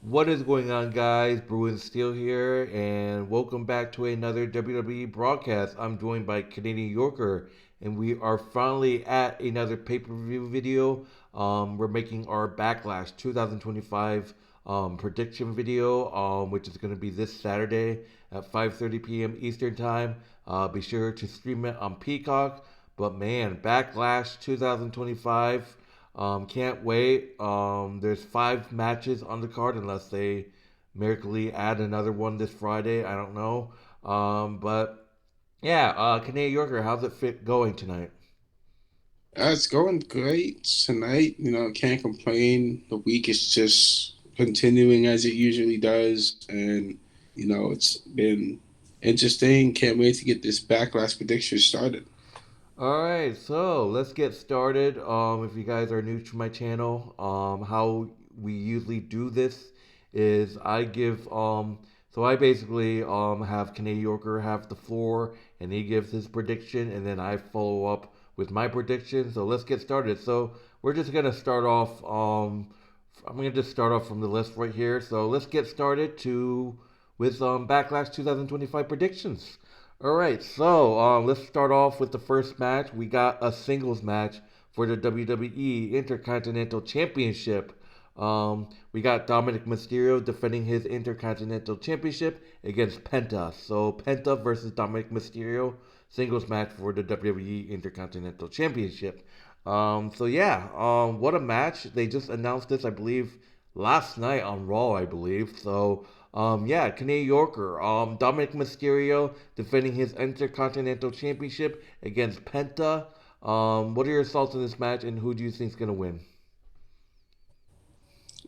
What is going on, guys? Bruin Steel here, and welcome back to another WWE broadcast. I'm joined by Canadian Yorker, and we are finally at another pay per view video. We're making our Backlash 2025 prediction video, which is going to be this Saturday at 5:30 p.m. Eastern Time. Be sure to stream it on Peacock. But man, Backlash 2025. Can't wait. There's 5 matches on the card unless they miraculously add another one this Friday. I don't know. But yeah, Canadian Yorker, how's it fit going tonight? It's going great tonight. Can't complain. The week is just continuing as it usually does. And, it's been interesting. Can't wait to get this backlash prediction started. All right, so let's get started. If you guys are new to my channel, how we usually do this is I give so I basically have Canadian Yorker have the floor and he gives his prediction and then I follow up with my prediction. So let's get started. So we're just gonna start off. I'm gonna just start off from the list right here. So let's get started to with Backlash 2025 predictions. All right, so let's start off with the first match. We got a singles match for the WWE Intercontinental Championship. We got Dominik Mysterio defending his Intercontinental Championship against Penta. So Penta versus Dominik Mysterio, singles match for the WWE Intercontinental Championship. So yeah, what a match! They just announced this, I believe, last night on Raw, I believe. So yeah, Canadian Yorker. Dominic Mysterio defending his Intercontinental Championship against Penta. What are your thoughts on this match, and who do you think is gonna win?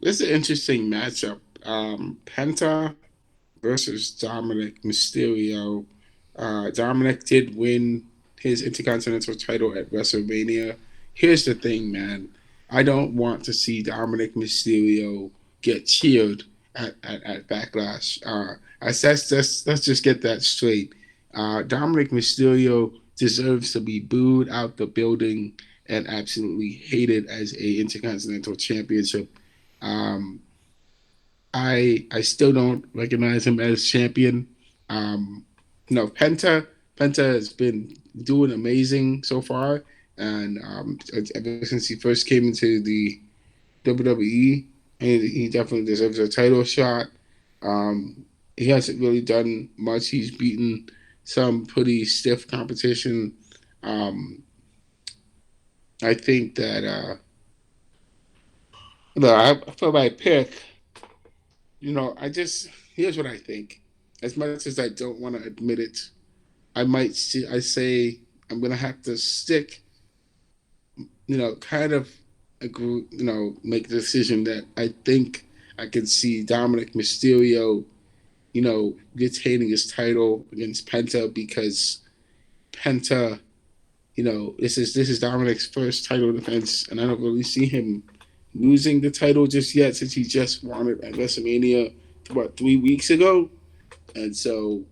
This is an interesting matchup. Penta versus Dominic Mysterio. Dominic did win his Intercontinental title at WrestleMania. Here's the thing, man. I don't want to see Dominic Mysterio get cheered at Backlash. Let's just get that straight. Dominic Mysterio deserves to be booed out the building and absolutely hated as a Intercontinental Championship. Um, I still don't recognize him as champion. Penta has been doing amazing so far, and ever since he first came into the WWE, and he definitely deserves a title shot. He hasn't really done much. He's beaten some pretty stiff competition. Um, I think that for my pick, I just here's what I think. As much as I don't want to admit it, I say I'm gonna have to stick, kind of agree, make the decision that I think I can see Dominic Mysterio, retaining his title against Penta because Penta, this is Dominic's first title defense, and I don't really see him losing the title just yet since he just won it at WrestleMania about 3 weeks ago, and so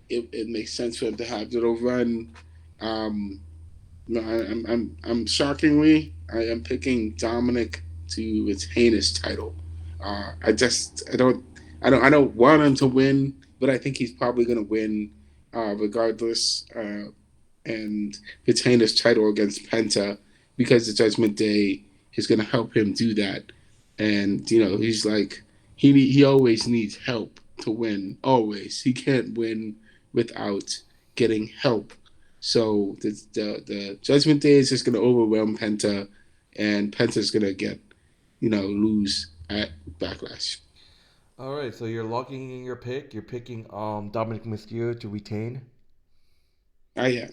it makes sense for him to have the little run. Um, no, I'm shockingly, I am picking Dominic to retain his title. I don't want him to win, but I think he's probably going to win, regardless, and retain his title against Penta because the Judgment Day is going to help him do that. And he's like he always needs help to win. Always, he can't win without getting help. So the Judgment Day is just going to overwhelm Penta, and Penta's going to get lose at Backlash. All right, so you're locking in your pick. You're picking Dominic Mysterio to retain. I am.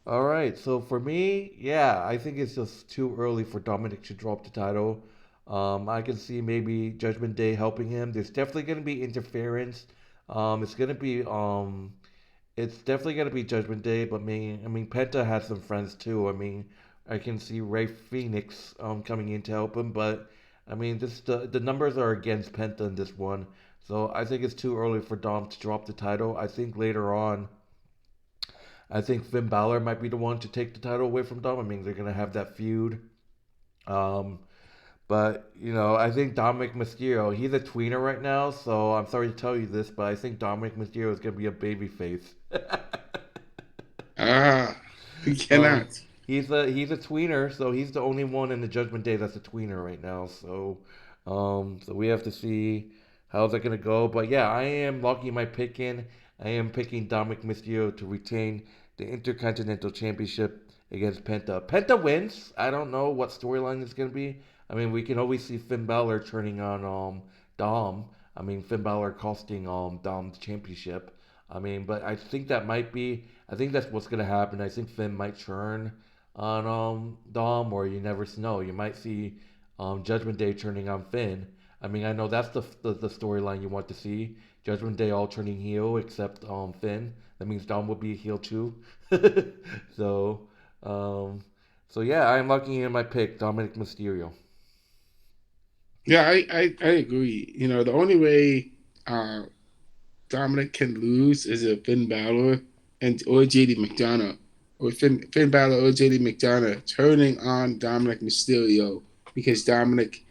All right, so for me, yeah, I think it's just too early for Dominic to drop the title. I can see maybe Judgment Day helping him. There's definitely going to be interference. It's going to be it's definitely going to be Judgment Day, but I mean Penta has some friends too. I mean, I can see Ray Phoenix coming in to help him, but I mean this the numbers are against Penta in this one. So I think it's too early for Dom to drop the title. I think later on I think Finn Balor might be the one to take the title away from Dom. I mean, they're gonna have that feud. Um, But I think Dominic Mysterio, he's a tweener right now, so I'm sorry to tell you this, but I think Dominic Mysterio is gonna be a babyface. Ah, he um, cannot. he's a tweener, so he's the only one in the Judgment Day that's a tweener right now. So we have to see how's that gonna go. But yeah, I am locking my pick in. I am picking Dominic Mysterio to retain the Intercontinental Championship against Penta. Penta wins. I don't know what storyline it's gonna be. I mean, we can always see Finn Balor turning on Dom. I mean, Finn Balor costing Dom the championship. I mean, but I think that might be. I think that's what's gonna happen. I think Finn might turn on Dom, or you never know. You might see Judgment Day turning on Finn. I mean, I know that's the storyline you want to see. Judgment Day all turning heel except Finn. That means Dom will be a heel too. so um, so yeah, I'm locking in my pick, Dominic Mysterio. Yeah, I agree. The only way uh, Dominic can lose is if Finn Balor and or JD McDonough or Finn Balor or JD McDonough turning on Dominic Mysterio because Dominic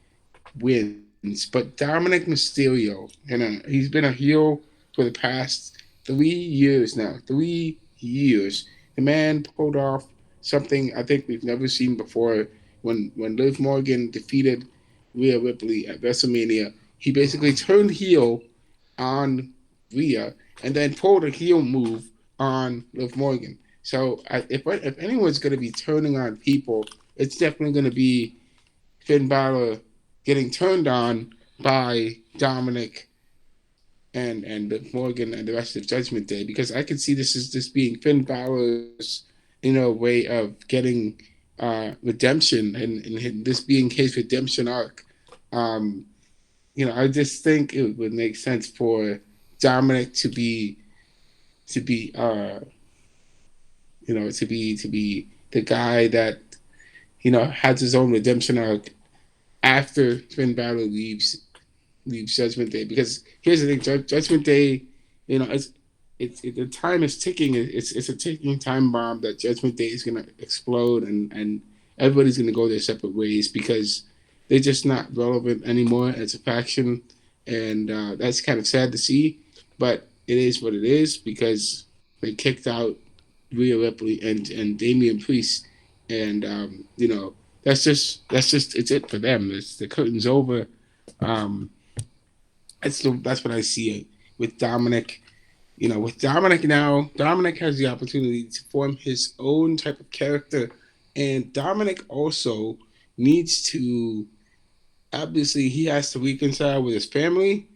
wins. But Dominic Mysterio, he's been a heel for the past 3 years now. 3 years. The man pulled off something I think we've never seen before. When Liv Morgan defeated Rhea Ripley at WrestleMania, he basically turned heel on Rhea and then pulled a heel move on Liv Morgan. So if anyone's going to be turning on people, it's definitely going to be Finn Balor getting turned on by Dominic and Morgan and the rest of Judgment Day, because I could see this as just being Finn Balor's way of getting redemption, and this being his redemption arc. Um, I just think it would make sense for Dominic to be the guy that has his own redemption arc after Finn Balor leaves Judgment Day. Because here's the thing, Judgment Day, the time is ticking. It's a ticking time bomb that Judgment Day is gonna explode, and everybody's gonna go their separate ways because they're just not relevant anymore as a faction, and that's kind of sad to see. But it is what it is because they kicked out Rhea Ripley and Damian Priest, and that's just it's it for them. It's the curtain's over. Um, that's what I see it with Dominic. With Dominic now, Dominic has the opportunity to form his own type of character, and Dominic also needs to, obviously he has to reconcile with his family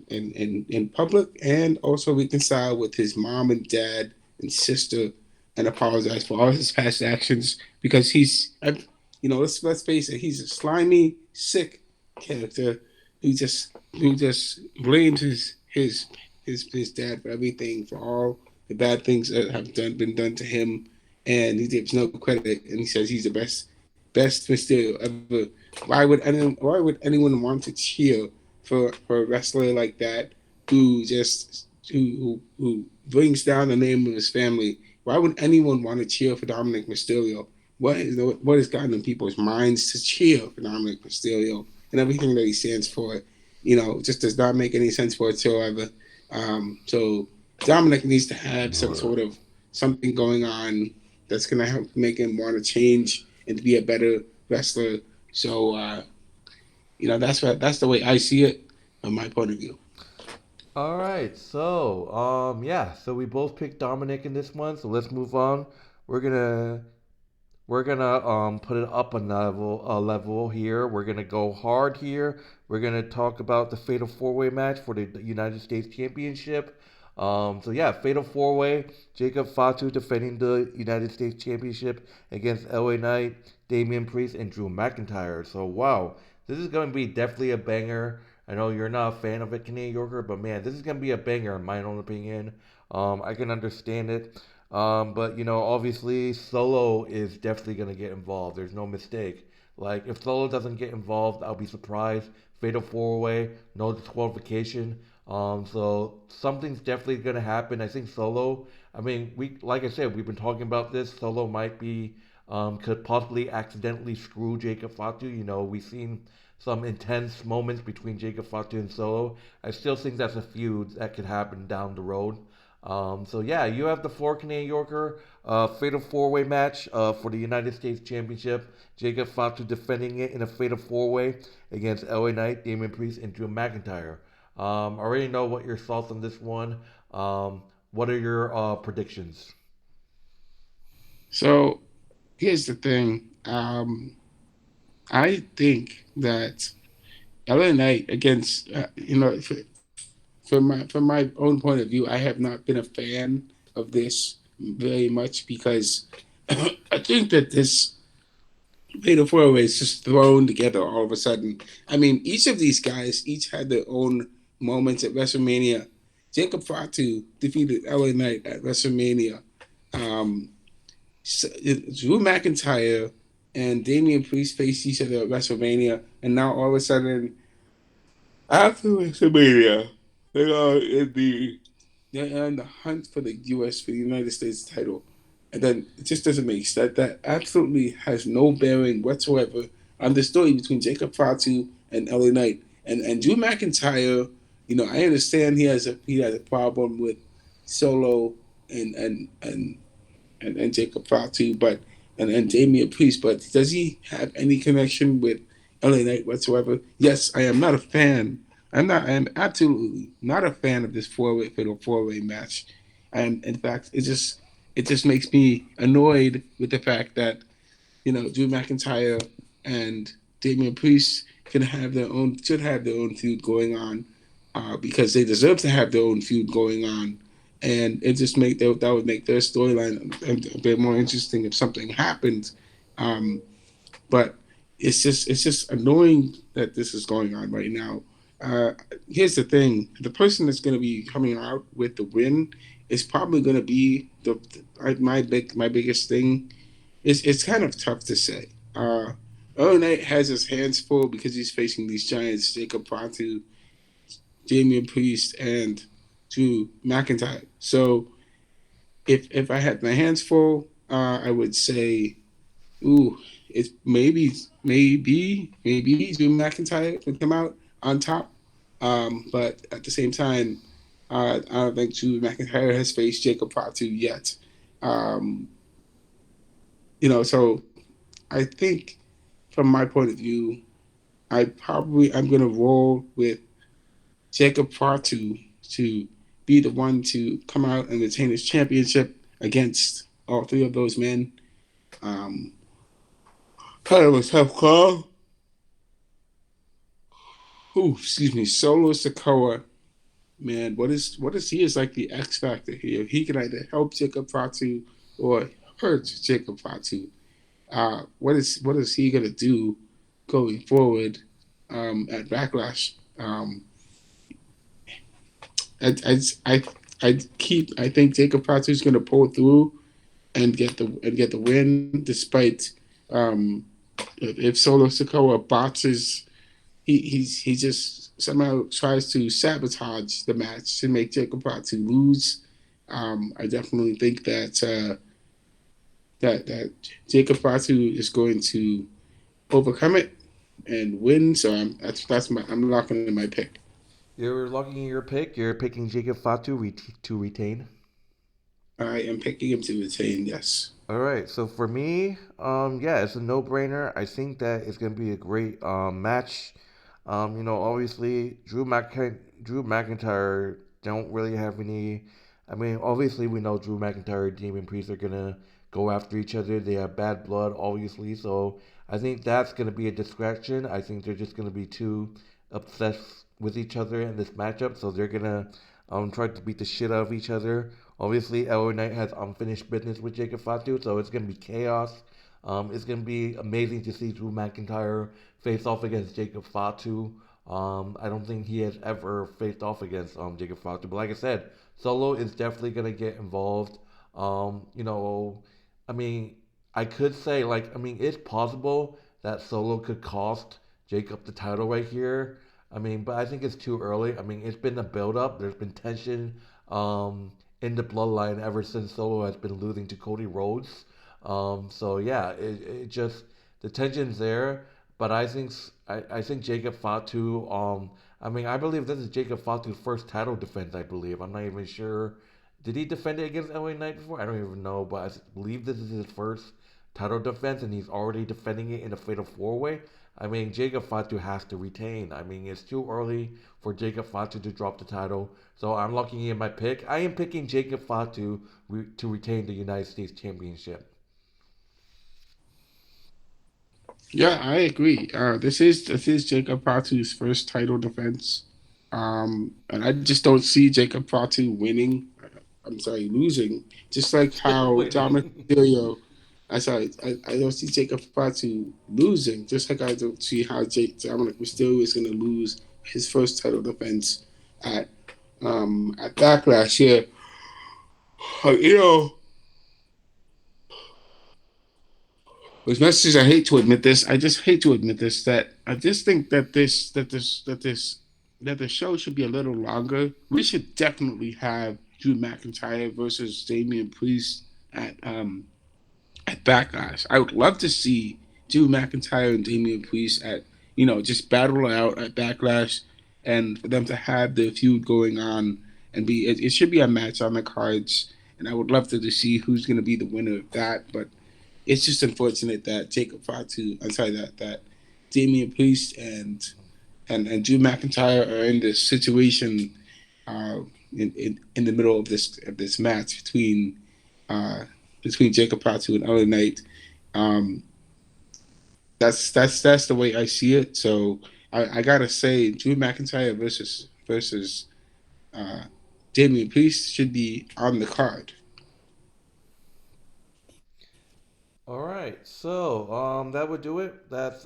in public, and also reconcile with his mom and dad and sister, and apologize for all his past actions because let's face it, he's a slimy, sick character who just blames his dad for everything, for all the bad things that have been done to him, and he gives no credit, and he says he's the best Mysterio ever. Why would anyone want to cheer for a wrestler like that who brings down the name of his family? Why would anyone want to cheer for Dominic Mysterio? What has gotten in people's minds to cheer for Dominic Mysterio and everything that he stands for? Just does not make any sense whatsoever. So Dominic needs to have some sort of something going on that's gonna help make him want to change and to be a better wrestler. So that's the way I see it from my point of view. All right, so yeah, so we both picked Dominic in this one. So let's move on. We're gonna put it up a level here. We're gonna go hard here. We're gonna talk about the Fatal Four Way match for the United States Championship. So yeah, Fatal Four Way. Jacob Fatu defending the United States Championship against LA Knight, Damian Priest, and Drew McIntyre. So wow, this is gonna be definitely a banger. I know you're not a fan of it, Canadian Yorker, but man, this is gonna be a banger in my own opinion. I can understand it. But obviously, Solo is definitely gonna get involved. There's no mistake. Like if Solo doesn't get involved, I'll be surprised. Fatal four way, no disqualification. So something's definitely gonna happen. I think Solo. I mean, like I said, we've been talking about this. Solo might be could possibly accidentally screw Jacob Fatu. You know, we've seen some intense moments between Jacob Fatu and Solo. I still think that's a feud that could happen down the road. So yeah, you have the four Canadian Yorker fatal four-way match for the United States Championship. Jacob Fatu defending it in a fatal four-way against LA Knight, Damian Priest, and Drew McIntyre. I already know what your thoughts on this one. What are your predictions? So here's the thing. I think that LA Knight against from my own point of view, I have not been a fan of this very much because I think that this Fatal Four Way is just thrown together all of a sudden. I mean, each of these guys each had their own moments at WrestleMania. Jacob Fatu defeated LA Knight at WrestleMania. Um, Drew McIntyre and Damian Priest faced each other at WrestleMania, and now all of a sudden, after WrestleMania, they are in the they're in the hunt for the U.S. for the United States title, and then it just doesn't make sense. That absolutely has no bearing whatsoever on the story between Jacob Fatu and LA Knight and Drew McIntyre. You know, I understand he has a problem with Solo and and and and Jacob Fatu, but and Damian Priest, but does he have any connection with LA Knight whatsoever? Yes, I am not a fan. I am absolutely not a fan of this four-way fatal four-way match. And in fact, it just makes me annoyed with the fact that Drew McIntyre and Damian Priest should have their own feud going on, because they deserve to have their own feud going on, and it just that would make their storyline a bit more interesting if something happened. Um, but it's just annoying that this is going on right now. Uh, Here's the thing: the person that's going to be coming out with the win is probably going to be my biggest thing. It's kind of tough to say. Earl Knight has his hands full because he's facing these giants: Jacob Fatu, Damian Priest, and Drew McIntyre. So if I had my hands full, I would say, ooh, it's maybe Drew McIntyre would come out on top. But at the same time, I don't think Drew McIntyre has faced Jacob Fatu yet. Um, so I think from my point of view, I'm gonna roll with Jacob Fatu to be the one to come out and retain his championship against all three of those men. Um, Kind of a tough call. Ooh, excuse me, Solo Sikoa, man, what is he is like the X factor here. He can either help Jacob Fatu or hurt Jacob Fatu. What is he gonna do going forward at Backlash? I I I think Jacob Fatu is gonna pull through and get the win despite um, if Solo Sikoa botches. He just somehow tries to sabotage the match to make Jacob Fatu lose. I definitely think that Jacob Fatu is going to overcome it and win. So I'm locking in my pick. You're locking in your pick. You're picking Jacob Fatu to retain. I am picking him to retain. Yes. All right. So for me, yeah, it's a no-brainer. I think that it's gonna be a great match. Obviously, Drew McIntyre don't really have any. I mean, obviously, we know Drew McIntyre and Damian Priest are gonna go after each other. They have bad blood, obviously. So I think that's gonna be a distraction. I think they're just gonna be too obsessed with each other in this matchup. So they're gonna try to beat the shit out of each other. Obviously, LA Knight has unfinished business with Jacob Fatu, so it's gonna be chaos. It's gonna be amazing to see Drew McIntyre face off against Jacob Fatu. I don't think he has ever faced off against Jacob Fatu, but like I said, Solo is definitely gonna get involved. I mean, I could say it's possible that Solo could cost Jacob the title right here. But I think it's too early. It's been a build up. There's been tension in the bloodline ever since Solo has been losing to Cody Rhodes. So yeah, it just the tension's there, but I think Jacob Fatu. I mean, I believe this is Jacob Fatu's first title defense. I believe. I'm not even sure. Did he defend it against LA Knight before? I don't even know, but I believe this is his first title defense, and he's already defending it in a fatal four way. I mean, Jacob Fatu has to retain. I mean, it's too early for Jacob Fatu to drop the title, so I'm locking in my pick. I am picking Jacob Fatu to retain the United States Championship. Yeah, I agree. This is Jacob Fatu's first title defense, and I just don't see Jacob Fatu winning. I'm sorry, losing. Just like how Dominik Winning. Mysterio, I don't see Jacob Fatu losing. Just like I don't see how Dominik Mysterio is going to lose his first title defense at at Backlash. Yeah, you know, as much as I hate to admit this, I just hate to admit this that I just think that the show should be a little longer. We should definitely have Drew McIntyre versus Damian Priest at Backlash. I would love to see Drew McIntyre and Damian Priest at just battle out at Backlash, and for them to have the feud going on and it should be a match on the cards. And I would love to see who's going to be the winner of that, but it's just unfortunate that Jacob Fatu, I'm sorry, that Damian Priest and Drew McIntyre are in this situation uh, in the middle of this match uh, between Jacob Fatu and LA Knight. Um, that's the way I see it. So I gotta say, Drew McIntyre versus uh, Damian Priest should be on the card. All right, so that would do it. That's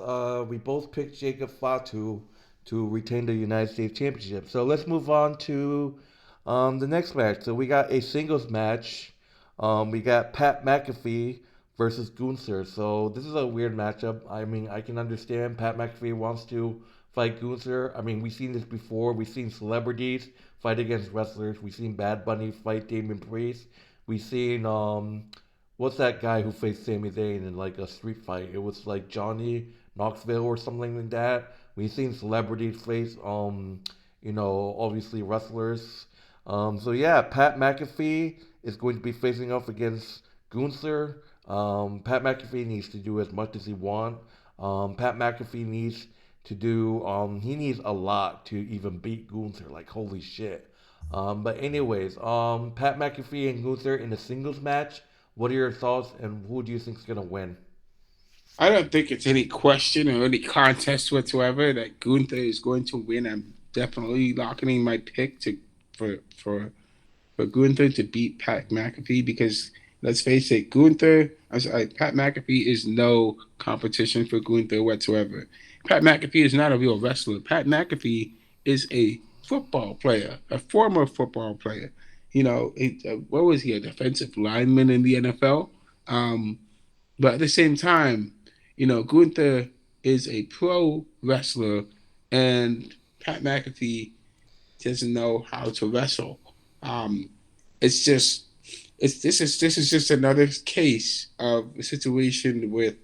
we both picked Jacob Fatu to retain the United States Championship. So let's move on to the next match. So we got a singles match. We got Pat McAfee versus Gunther. So this is a weird matchup. I mean, I can understand Pat McAfee wants to fight Gunther. I mean, we've seen this before. We've seen celebrities fight against wrestlers. We've seen Bad Bunny fight Damon Priest. We've seen what's that guy who faced Sami Zayn in like a street fight? It was like Johnny Knoxville or something like that. We've seen celebrities face obviously wrestlers. So yeah, Pat McAfee is going to be facing off against Gunther. Pat McAfee needs to do as much as he wants. Pat McAfee needs to do he needs a lot to even beat Gunther. Like holy shit. But anyways, Pat McAfee and Gunther in a singles match. What are your thoughts, and who do you think is gonna win? I don't think it's any question or any contest whatsoever that Gunther is going to win. I'm definitely locking in my pick for for for Gunther to beat Pat McAfee because let's face it, Pat McAfee is no competition for Gunther whatsoever. Pat McAfee is not a real wrestler. Pat McAfee is a football player, a former football player. What was he, a defensive lineman in the NFL? Um, but at the same time, Gunther is a pro wrestler, and Pat McAfee doesn't know how to wrestle. Um, it's just this is just another case of a situation with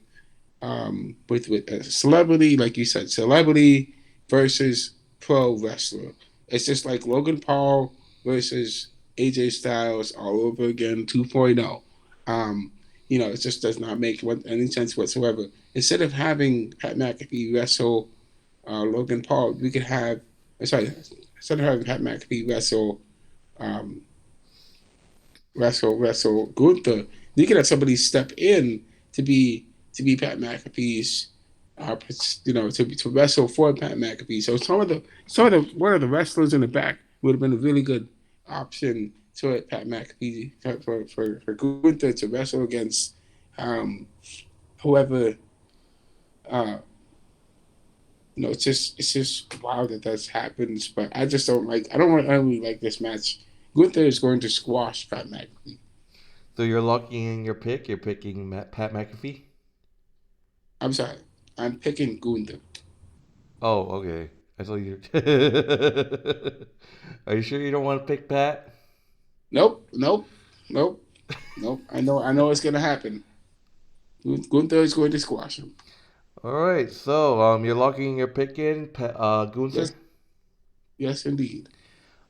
a celebrity, like you said, celebrity versus pro wrestler. It's just like Logan Paul versus AJ Styles all over again 2.0. Um, it just does not make any sense whatsoever. Instead of having Pat McAfee wrestle Logan Paul, we could have sorry, instead of having Pat McAfee um, wrestle Gunther, you could have somebody step in to be Pat McAfee's, to wrestle for Pat McAfee. So some of the one of the wrestlers in the back would have been a really good option to Pat McAfee for Gunther to wrestle against um, whoever. Uh, it's just wow that that's happens. But I don't really like this match. Gunther is going to squash Pat McAfee. So you're locking in your pick. You're picking Pat McAfee. I'm sorry. I'm picking Gunther. Oh, okay. I thought you. Are you sure you don't want to pick Pat? Nope, nope, nope, nope. I know it's gonna happen. Gunther is going to squash him. All right, so you're locking your pick in, Gunther. Yes, yes, indeed.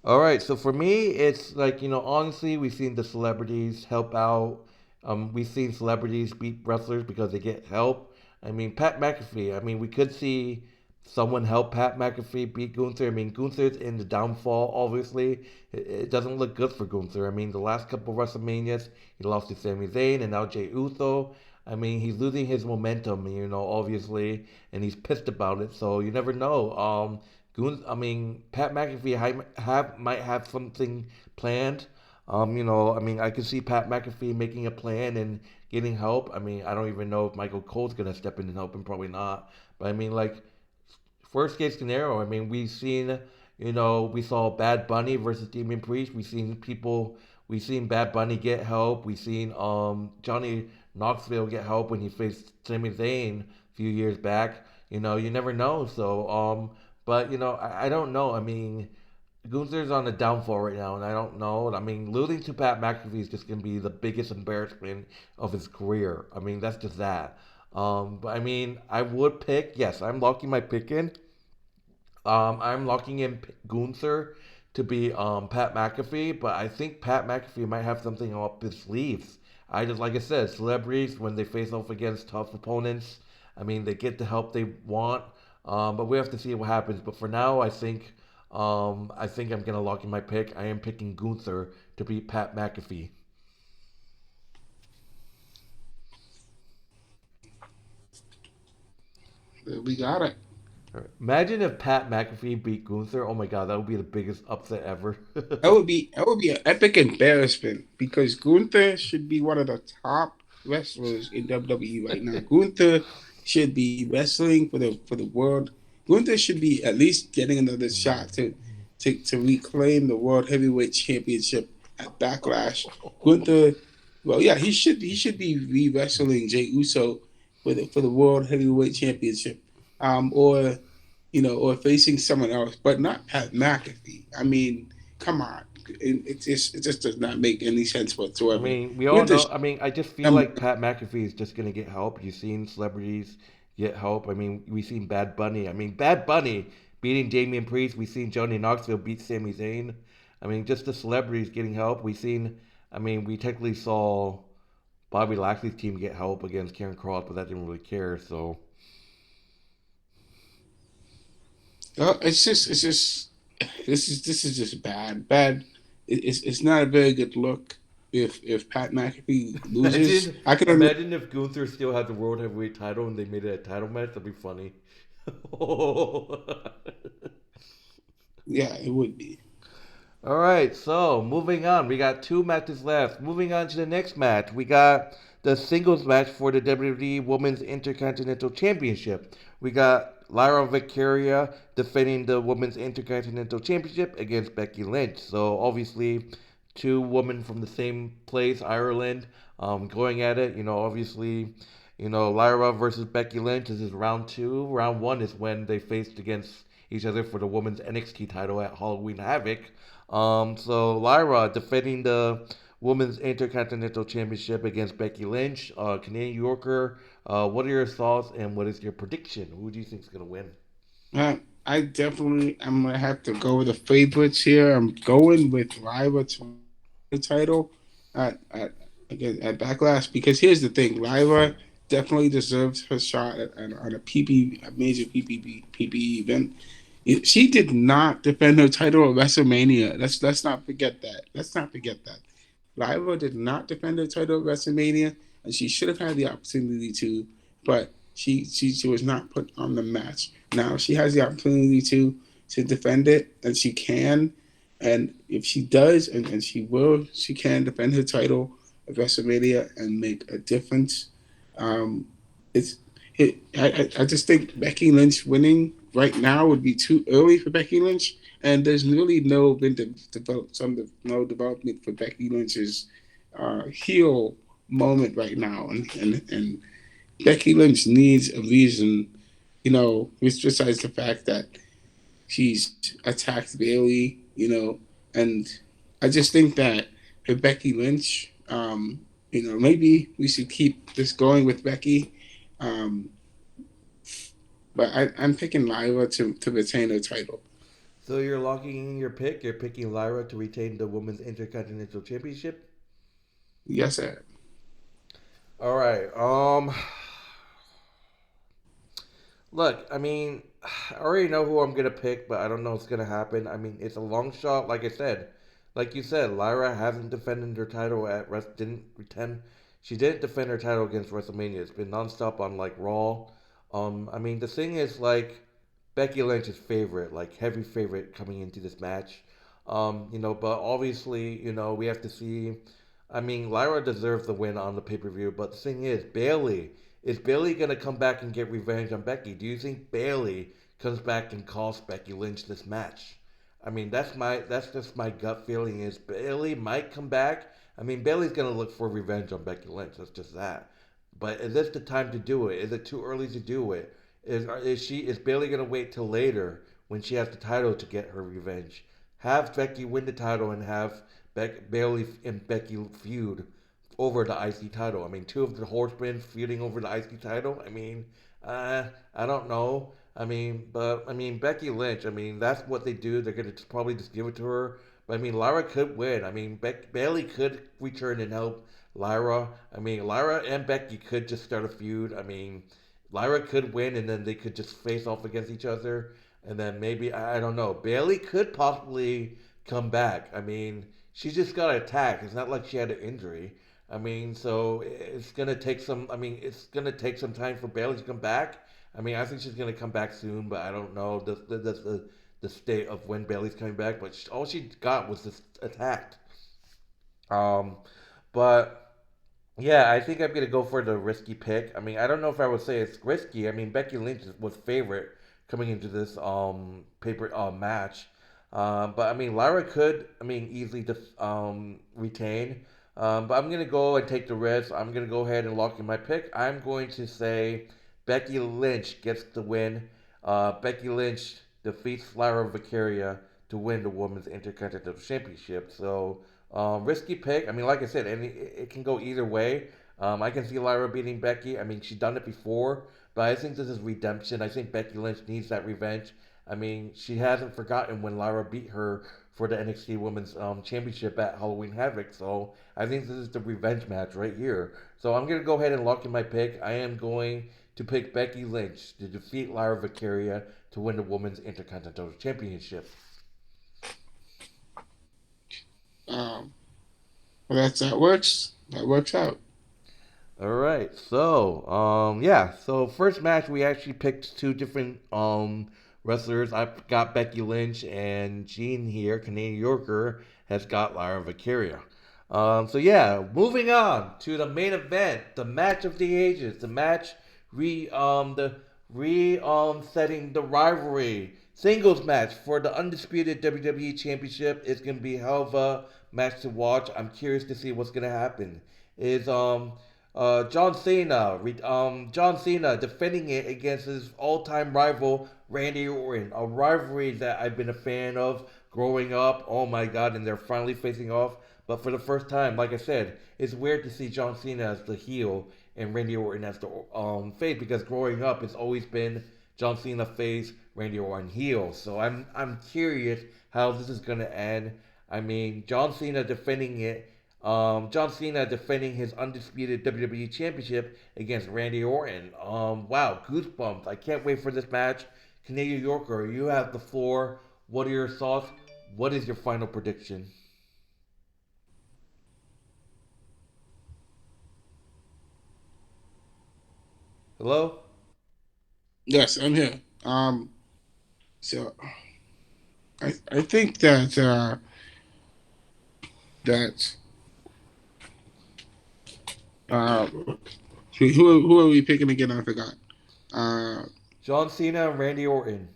All right, so for me, it's like, honestly, we've seen the celebrities help out. We've seen celebrities beat wrestlers because they get help. I mean, Pat McAfee. I mean, we could see someone help Pat McAfee beat Gunther. I mean, Gunther's in the downfall. Obviously, it doesn't look good for Gunther. I mean, the last couple of WrestleManias, he lost to Sami Zayn and now Jey Uso. I mean, he's losing his momentum. Obviously, and he's pissed about it. So you never know. I mean, Pat McAfee might have something planned. I mean, I can see Pat McAfee making a plan and getting help. I mean, I don't even know if Michael Cole's gonna step in and help him. Probably not. But I mean, like, worst case scenario. I mean, we saw Bad Bunny versus Damian Priest. We've seen Bad Bunny get help. We've seen Johnny Knoxville get help when he faced Sami Zayn a few years back. You never know. But I don't know. I mean, Gunther's on a downfall right now, and I don't know. I mean, losing to Pat McAfee is just gonna be the biggest embarrassment of his career. I mean, that's just that. But I mean, I would pick. Yes, I'm locking my pick in. I'm locking in Gunther to be Pat McAfee, but I think Pat McAfee might have something up his sleeves. Like I said, celebrities when they face off against tough opponents, I mean they get the help they want. But we have to see what happens. But for now, I think I'm gonna lock in my pick. I am picking Gunther to beat Pat McAfee. We got it. Imagine if Pat McAfee beat Gunther. Oh my God, that would be the biggest upset ever. That would be an epic embarrassment because Gunther should be one of the top wrestlers in WWE right now. Gunther should be wrestling for the world. Gunther should be at least getting another shot to reclaim the World Heavyweight Championship at Backlash. Gunther, well, yeah, he should be re wrestling Jey Uso for the World Heavyweight Championship, or facing someone else, but not Pat McAfee. I mean, come on, it just does not make any sense I whatsoever. mean, we all Gunther, know. I mean, I just feel like Pat McAfee is just gonna get help. You've seen celebrities get help. I mean, we've seen Bad Bunny. I mean, Bad Bunny beating Damian Priest. We've seen Johnny Knoxville beat Sami Zayn. I mean, just the celebrities getting help. We've seen. I mean, we technically saw Bobby Lashley's team get help against Karen Cross, but that didn't really care. So it's just this is just bad. It's not a very good look if Pat McAfee loses. imagine, I can under, imagine if Gunther still had the world heavyweight title and they made it a title match. That'd be funny. yeah, it would be. All right, so moving on, we got two matches left. Moving on to the next match, we got the singles match for the WWE Women's Intercontinental Championship. We got Lyra Valkyria defending the Women's Intercontinental Championship against Becky Lynch. So obviously, two women from the same place, Ireland, going at it. Obviously, Lyra versus Becky Lynch. This is round two. Round one is when they faced against each other for the Women's NXT title at Halloween Havoc. So Lyra defending the Women's Intercontinental Championship against Becky Lynch, Canadian Yorker. What are your thoughts and what is your prediction? Who do you think is going to win? I'm gonna have to go with the favorites here. I'm going with Lyra to win the title at again at Backlash because here's the thing: Lyra definitely deserves her shot on a major PPE event. She did not defend her title at WrestleMania. Let's not forget that. Let's not forget that. Lyra did not defend her title at WrestleMania, and she should have had the opportunity to, but she was not put on the match. Now she has the opportunity to defend it, and she can. And if she does, and she will, she can defend her title at WrestleMania and make a difference. Um, it's I just think Becky Lynch winning right now would be too early for Becky Lynch, and there's really no development for Becky Lynch's heel moment right now, and Becky Lynch needs a reason, besides the fact that she's attacked Bailey, and I just think that for Becky Lynch, maybe we should keep this going with Becky. Um, but I'm picking Lyra to retain her title. So you're locking in your pick. You're picking Lyra to retain the Women's Intercontinental Championship. Yes, sir. All right. Look, I mean, I already know who I'm gonna pick, but I don't know what's gonna happen. I mean, it's a long shot. Like I said, like you said, Lyra hasn't defended her title at Rest. Didn't pretend she didn't defend her title against WrestleMania. It's been nonstop on like Raw. I mean, the thing is like Becky Lynch's favorite, like heavy favorite coming into this match. But obviously, we have to see. I mean, Lyra deserves the win on the pay per view, but the thing is Bailey gonna come back and get revenge on Becky? Do you think Bailey comes back and costs Becky Lynch this match? I mean, that's just my gut feeling is Bailey might come back. I mean, Bailey's gonna look for revenge on Becky Lynch. That's just that. But is this the time to do it? Is it too early to do it? Is Bailey gonna wait till later when she has the title to get her revenge? Have Becky win the title and have Bailey and Becky feud over the IC title. I mean, two of the horsemen feuding over the IC title. I mean, I don't know. I mean, Becky Lynch. I mean, that's what they do. They're gonna probably just give it to her. But I mean, Lyra could win. I mean, Bailey could return and help Lyra. I mean, Lyra and Becky could just start a feud. I mean, Lyra could win, and then they could just face off against each other. And then maybe I don't know. Bailey could possibly come back. I mean, she just got attacked. It's not like she had an injury. I mean, so it's gonna take some. I mean, it's gonna take some time for Bailey to come back. I mean, I think she's gonna come back soon, but I don't know the state of when Bailey's coming back. But all she got was this attacked. Um, but yeah, I think I'm gonna go for the risky pick. I mean, I don't know if I would say it's risky. I mean, Becky Lynch was favorite coming into this paper match, but I mean, Lyra could easily retain. But I'm gonna go and take the risk. I'm gonna go ahead and lock in my pick. I'm going to say Becky Lynch gets the win. Becky Lynch defeats Lyra Valkyria to win the Women's Intercontinental Championship. So risky pick. I mean, like I said, it can go either way. I can see Lyra beating Becky. I mean, she's done it before, but I think this is redemption. I think Becky Lynch needs that revenge. I mean, she hasn't forgotten when Lyra beat her for the NXT Women's Championship at Halloween Havoc. So I think this is the revenge match right here. So I'm gonna go ahead and lock in my pick. I am going to pick Becky Lynch to defeat Lyra Valkyria to win the Women's Intercontinental Championship. Um, well, that works. That works out. All right. So So first match we actually picked two different wrestlers. I've got Becky Lynch and Jean here, Canadian Yorker, has got Lyra Valkyria. Moving on to the main event, the match of the ages, the re setting the rivalry singles match for the undisputed WWE Championship. Is gonna be a hell of a match to watch. I'm curious to see what's gonna happen. Is John Cena defending it against his all-time rival Randy Orton, a rivalry that I've been a fan of growing up. Oh my God! And they're finally facing off. But for the first time, like I said, it's weird to see John Cena as the heel and Randy Orton as the face because growing up, it's always been John Cena face, Randy Orton heel. So I'm curious how this is gonna end. I mean, John Cena defending his undisputed WWE Championship against Randy Orton. Wow, goosebumps! I can't wait for this match. Canadian Yorker, you have the floor. What are your thoughts? What is your final prediction? Hello? Yes, I'm here. So I think that uh, who are we picking again? I forgot. Uh, John Cena and Randy Orton.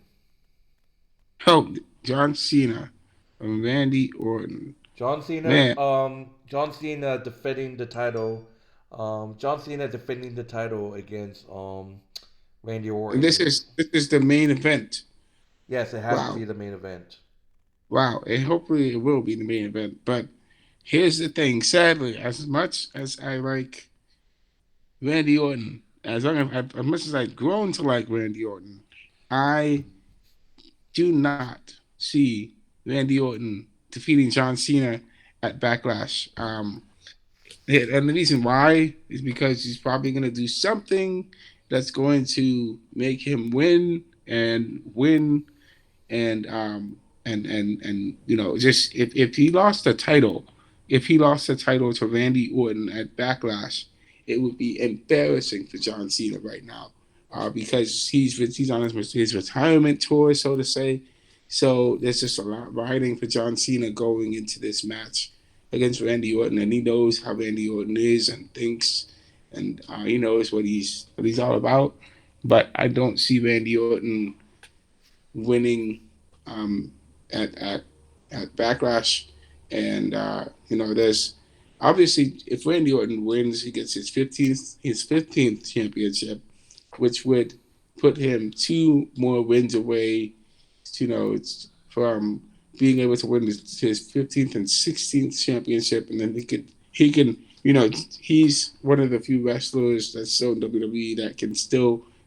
oh, John Cena and Randy Orton. Man, John Cena defending the title. John Cena defending the title against Randy and Orton. this is the main event. Yes, it has to Wow, be the main event. wow, and hopefully it will be the main event. But Here's the thing. Sadly, as much as I like Randy Orton, as much as I've grown to like Randy Orton, I do not see Randy Orton defeating John Cena at Backlash. And the reason why is because he's probably going to do something that's going to make him win and just if he lost the title, if he lost the title to Randy Orton at Backlash, it would be embarrassing for John Cena right now, because he's on his retirement tour, so to say. So there's just a lot riding for John Cena going into this match against Randy Orton, and he knows how Randy Orton is and thinks, and he knows what he's all about. But I don't see Randy Orton winning um, at, at at Backlash, and there's obviously if Randy Orton wins, he gets his 15th championship, which would put him two more wins away, from being able to win his 15th and 16th championship, and then he can he's one of the few wrestlers that's still in WWE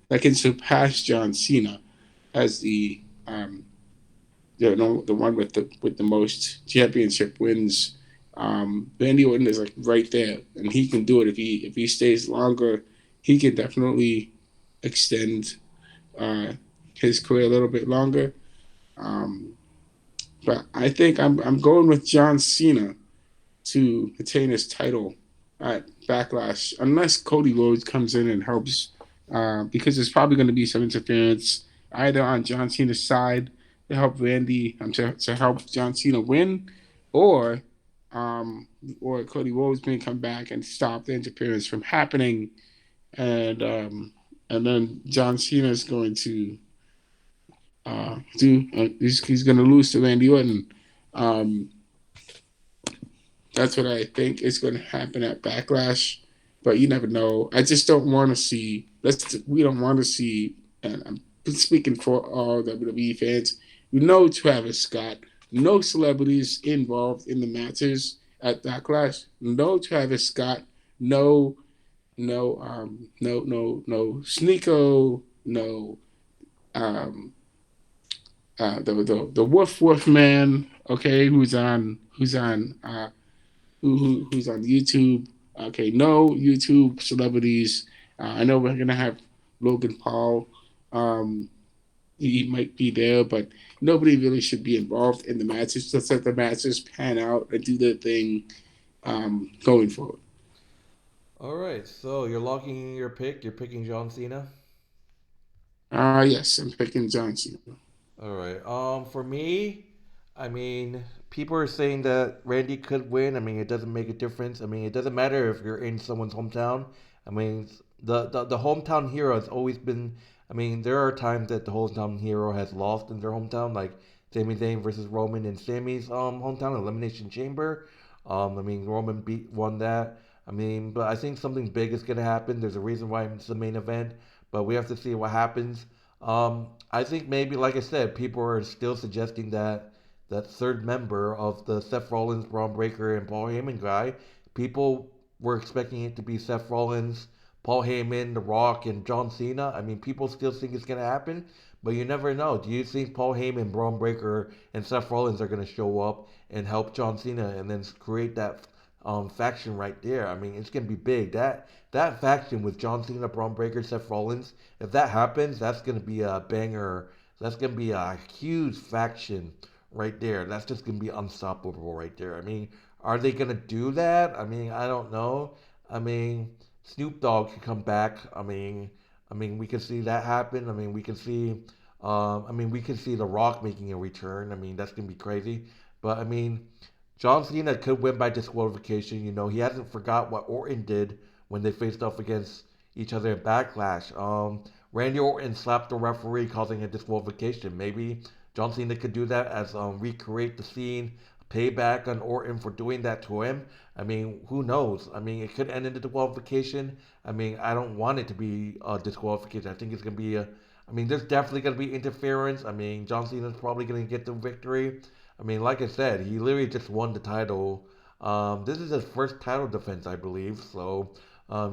that can surpass John Cena as the one with the most championship wins. Randy Orton is like right there, and he can do it if he stays longer. He can definitely extend uh, his career a little bit longer. Um, but I think I'm going with John Cena to retain his title at Backlash, unless Cody Rhodes comes in and helps, because there's probably going to be some interference either on John Cena's side to help to help John Cena win, or um, or Cody Rhodes may come back and stop the interference from happening, and and then John Cena is going to he's going to lose to Randy Orton. Um, That's what I think is going to happen at Backlash, but you never know. I just don't want to see. We don't want to see. And I'm speaking for all WWE fans. No Travis Scott. No celebrities involved in the matches at Backlash. No Travis Scott. No, no Sneeko. No, um, the Woof Man. Okay, who's on YouTube. Okay, no YouTube celebrities. I know we're gonna have Logan Paul. Um, he might be there, but nobody really should be involved in the matches. Just let the matches pan out and do their thing going forward. All right, so you're locking in your pick. You're picking John Cena. Yes, I'm picking John Cena. All right. For me, I mean, people are saying that Randy could win. I mean, it doesn't make a difference. I mean, it doesn't matter if you're in someone's hometown. I mean, the hometown hero has always been. I mean, there are times that the hometown hero has lost in their hometown, like Sami Zayn versus Roman in Sami's hometown Elimination Chamber. I mean, Roman won that. I mean, but I think something big is gonna happen. There's a reason why it's the main event, but we have to see what happens. I think maybe, like I said, people are still suggesting that that third member of the Seth Rollins, Braun Breaker, and Paul Heyman guy, people were expecting it to be Seth Rollins, Paul Heyman, The Rock, and John Cena. I mean, people still think it's going to happen, but you never know. Do you think Paul Heyman, Braun Breaker, and Seth Rollins are going to show up and help John Cena and then create that faction right there? I mean, it's going to be big. That faction with John Cena, Braun Breaker, Seth Rollins, if that happens, that's going to be a banger. That's going to be a huge faction right there. That's just going to be unstoppable right there. I mean, are they going to do that? I mean, I don't know. I mean, Snoop Dogg could come back. We could see that happen. I mean, we can see. We can see The Rock making a return. I mean, that's gonna be crazy. But I mean, John Cena could win by disqualification. You know, he hasn't forgot what Orton did when they faced off against each other in Backlash. Randy Orton slapped the referee, causing a disqualification. Maybe John Cena could do that as recreate the scene, payback on Orton for doing that to him. I mean, who knows? I mean, it could end in a disqualification. I mean, I don't want it to be a disqualification. I think it's gonna be a. I mean, there's definitely gonna be interference. I mean, John Cena's probably gonna get the victory. I mean, like I said, he literally just won the title This is his first title defense, I believe. So,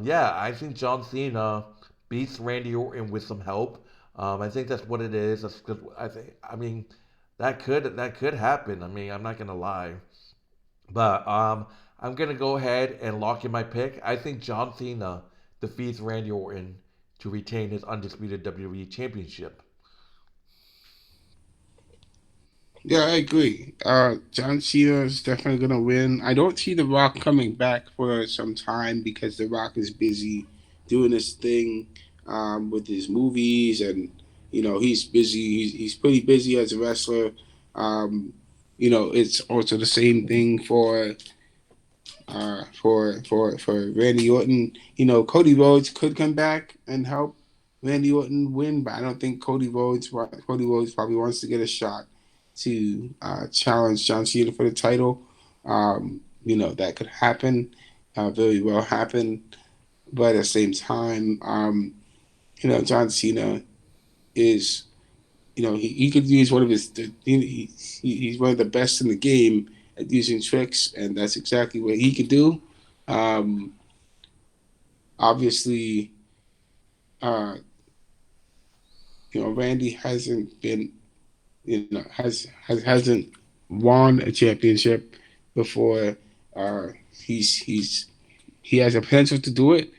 yeah, I think John Cena beats Randy Orton with some help. I think that's what it is. That's good. I think. I mean, that could happen. I mean, I'm not gonna lie, but I'm gonna go ahead and lock in my pick. I think John Cena defeats Randy Orton to retain his undisputed WWE Championship. Yeah, I agree. John Cena is definitely gonna win. I don't see The Rock coming back for some time because The Rock is busy doing his thing with his movies, and he's busy. He's pretty busy as a wrestler. Um, it's also the same thing for Randy Orton. Cody Rhodes could come back and help Randy Orton win, but I don't think Cody Rhodes probably wants to get a shot to challenge John Cena for the title. That could happen, very well happen, but at the same time, John Cena is he could use one of he's one of the best in the game at using tricks, and that's exactly what he could do. Um, Obviously, uh, Randy hasn't been, hasn't won a championship before. He's he has a potential to do it,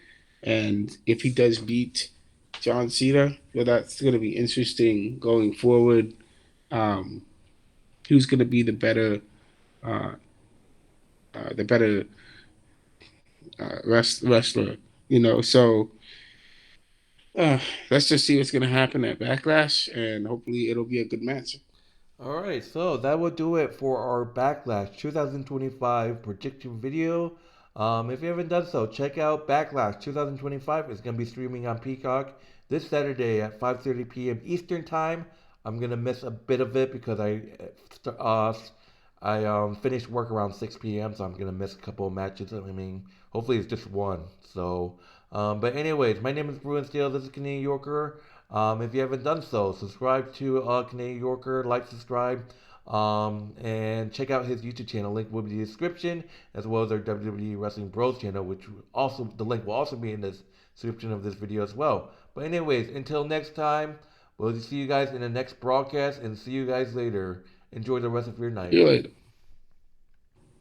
and if he does beat John Cena, well, that's going to be interesting going forward. Um, who's going to be uh, the better wrestler? So uh, let's just see what's going to happen at Backlash, and hopefully it'll be a good match. All right, so that will do it for our Backlash 2025 prediction video. If you haven't done so, check out Backlash 2025. It's going to be streaming on Peacock this Saturday at 5:30 p.m. Eastern Time. I'm going to miss a bit of it because uh, I finished work around 6 p.m., so I'm going to miss a couple of matches. I mean, hopefully it's just one. So, but anyways, my name is Bruin Steele. This is Canadian Yorker. If you haven't done so, subscribe to Canadian Yorker, like, subscribe, and check out his YouTube channel. Link will be in the description, as well as our WWE Wrestling Bros channel, which also the link will also be in the description of this video as well. But anyways, until next time, we'll see you guys in the next broadcast, and see you guys later. Enjoy the rest of your See night. you later.